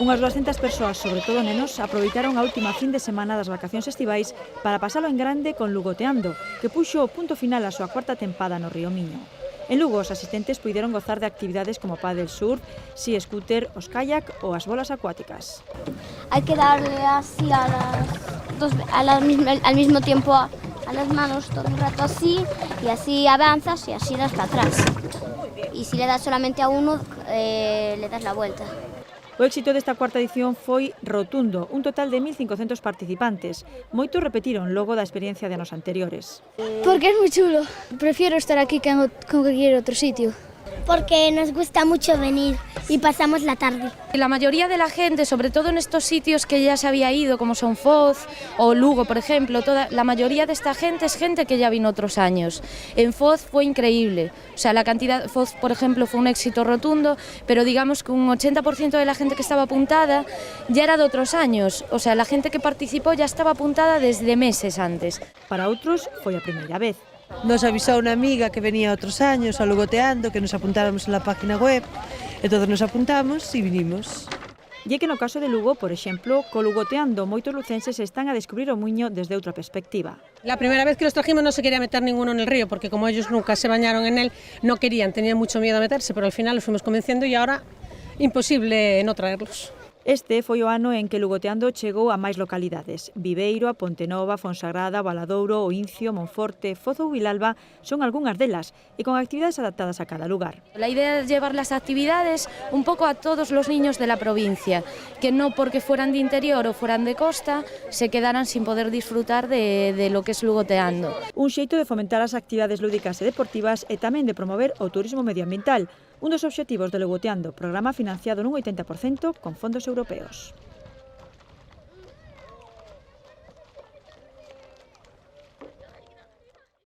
Unhas 200 persoas, sobre todo nenos, aproveitaron a última fin de semana das vacacións estivais para pasalo en grande con Lugoteando, que puxo o punto final á súa cuarta tempada no Río Miño. En Lugo, os asistentes puideron gozar de actividades como pádel surf, si scooter, os kayak ou as bolas acuáticas. Hay que darle así al mismo tiempo a las manos todo un rato así, y así avanzas y así das para atrás. Y si le das solamente a uno, le das la vuelta. O éxito desta cuarta edición foi rotundo, un total de 1.500 participantes. Moitos repetiron logo da experiencia de anos anteriores. Porque es muy chulo. Prefiero estar aquí que en cualquier otro sitio. Porque nos gusta mucho venir y pasamos la tarde. La mayoría de la gente, sobre todo en estos sitios que ya se había ido, como son Foz o Lugo, por ejemplo, la mayoría de esta gente es gente que ya vino otros años. En Foz fue increíble, o sea, la cantidad, Foz, por ejemplo, fue un éxito rotundo, pero digamos que un 80% de la gente que estaba apuntada ya era de otros años, o sea, la gente que participó ya estaba apuntada desde meses antes. Para outros foi a primeira vez. Nos avisou unha amiga que venía outros años ao Lugoteando que nos apuntáramos en la página web e todos nos apuntamos e vinimos. E é que no caso de Lugo, por exemplo, co Lugoteando moitos lucenses están a descubrir o Muiño desde outra perspectiva. La primera vez que los trajimos no se quería meter ninguno en el río porque como ellos nunca se bañaron en él, no querían, tenían mucho miedo a meterse, pero al final los fuimos convenciendo y ahora imposible no traerlos. Este foi o ano en que Lugoteando chegou a máis localidades. Viveiro, a Pontenova, Fonsagrada, Valadouro, Oincio, Monforte, Foz ou Vilalba son algunhas delas e con actividades adaptadas a cada lugar. La idea es llevar las actividades un poco a todos los niños de la provincia, que no porque fueran de interior o fueran de costa se quedaran sin poder disfrutar de lo que es Lugoteando. Un xeito de fomentar as actividades lúdicas e deportivas e tamén de promover o turismo medioambiental, un dos obxectivos de Lugoteando, programa financiado nun 80% con fondos europeos.